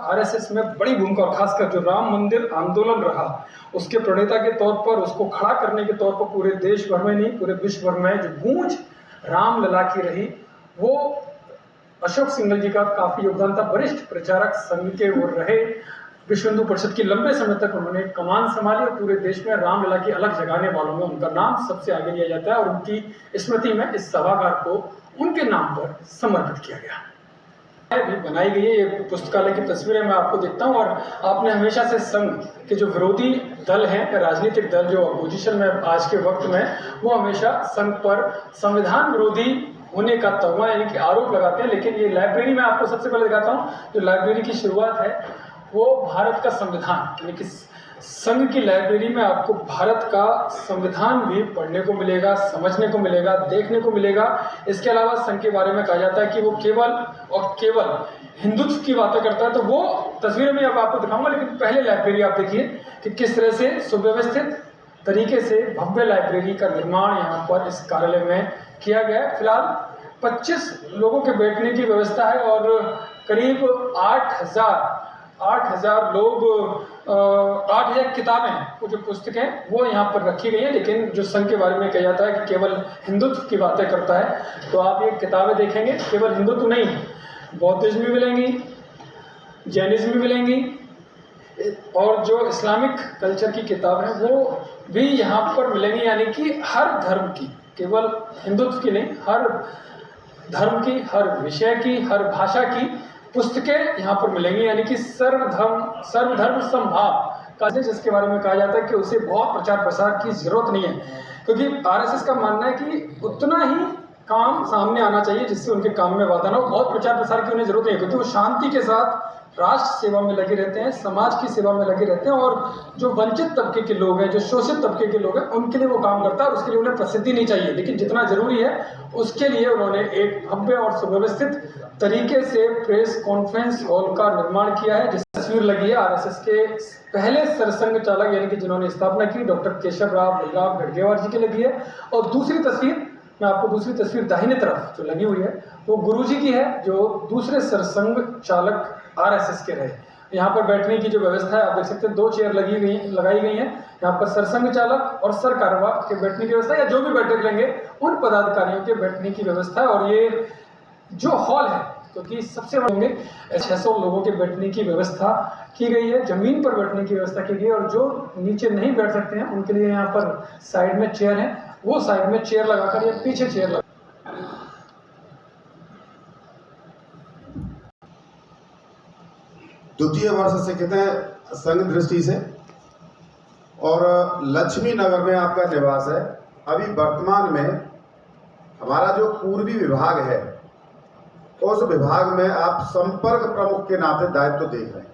RSS में बड़ी भूमिका, और खासकर जो राम मंदिर आंदोलन रहा उसके प्रणेता के तौर पर, उसको खड़ा करने के तौर पर पूरे देश भर में नहीं पूरे विश्व भर में जो गूंज रामलला की रही, वो अशोक सिंघल जी का काफी योगदान था। वरिष्ठ प्रचारक संघ के वो रहे, विश्व हिंदू परिषद की लंबे समय तक उन्होंने कमान संभाली और पूरे देश में रामलला की अलग जगाने वालों में उनका नाम सबसे आगे लिया जाता है और उनकी स्मृति में इस सभागार को उनके नाम पर समर्पित किया गया भी बनाई गई है। ये पुस्तकालय की तस्वीरें मैं आपको देखता हूँ। और आपने हमेशा से संघ के जो विरोधी दल हैं, राजनीतिक दल जो अपोजिशन में आज के वक्त में, वो हमेशा संघ पर संविधान विरोधी होने का तगमा यानी कि आरोप लगाते हैं। लेकिन ये लाइब्रेरी में आपको सबसे पहले दिखाता हूँ, जो लाइब्रेरी की शुरुआत है वो भारत का संविधान यानी कि संघ की लाइब्रेरी में आपको भारत का संविधान भी पढ़ने को मिलेगा, समझने को मिलेगा, देखने को मिलेगा। इसके अलावा संघ के बारे में कहा जाता है कि वो केवल और केवल हिंदुत्व की बातें करता है। तो वो तस्वीरें में अब आपको दिखाऊंगा, लेकिन पहले लाइब्रेरी आप देखिए कि किस तरह से सुव्यवस्थित तरीके से भव्य लाइब्रेरी का निर्माण यहाँ पर इस कार्यालय में किया गया है। फिलहाल 25 लोगों के बैठने की व्यवस्था है और करीब 8,000 लोग, 8,000 किताबें, वो जो पुस्तकें वो यहाँ पर रखी गई हैं। लेकिन जो संघ के बारे में कहा जाता है कि केवल हिंदुत्व की बातें करता है, तो आप ये किताबें देखेंगे, केवल हिंदुत्व नहीं, बौद्धिज्म भी मिलेंगी, जैनिज्म भी मिलेंगी, और जो इस्लामिक कल्चर की किताब है वो भी यहाँ पर मिलेंगी। यानी कि हर धर्म की, केवल हिंदुत्व की नहीं, हर धर्म की, हर विषय की, हर भाषा की पुस्तकें यहाँ पर मिलेंगी। यानी कि सर्वधर्म समभाव का, जिसके बारे में कहा जाता है कि उसे बहुत प्रचार प्रसार की जरूरत नहीं है, क्योंकि आरएसएस का मानना है कि उतना ही काम सामने आना चाहिए जिससे उनके काम में बाधा ना हो। बहुत प्रचार प्रसार की उन्हें जरूरत नहीं है, क्योंकि वो शांति के साथ राष्ट्र सेवा में लगे रहते हैं, समाज की सेवा में लगे रहते हैं, और जो वंचित तबके के लोग हैं, जो शोषित तबके के लोग हैं, उनके लिए वो काम करता है और उसके लिए उन्हें प्रसिद्धि नहीं चाहिए। लेकिन जितना जरूरी है उसके लिए उन्होंने एक भव्य और सुव्यवस्थित तरीके से प्रेस कॉन्फ्रेंस हॉल का निर्माण किया है। जिस तस्वीर लगी है आरएसएस के पहले सरसंघ चालक यानी कि जिन्होंने स्थापना की, डॉक्टर केशव राव बलराम गढ़गेवार जी की लगी है। और दूसरी तस्वीर, मैं आपको दूसरी तस्वीर दाहिने तरफ जो लगी हुई है वो गुरुजी की है, जो दूसरे सरसंघ चालक आरएसएस के रहे। यहाँ पर बैठने की जो व्यवस्था है आप देख सकते हैं, 2 चेयर लगाई गई हैं। यहाँ पर सरसंघ चालक और सरकारवा के बैठने की व्यवस्था, या जो भी बैठक लेंगे उन पदाधिकारियों के बैठने की व्यवस्था है। और ये जो हॉल है, क्योंकि सबसे बड़े होंगे, 600 लोगों के बैठने की व्यवस्था की गई है, जमीन पर बैठने की व्यवस्था की गई है। और जो नीचे नहीं बैठ सकते हैं उनके लिए यहाँ पर साइड में चेयर है, वो साइड में चेयर लगाकर या पीछे चेयर लगा। द्वितीय वर्ष से कहते हैं संघ दृष्टि से, और लक्ष्मी नगर में आपका निवास है। अभी वर्तमान में हमारा जो पूर्वी विभाग है, उस विभाग में आप संपर्क प्रमुख के नाते दायित्व देख रहे हैं।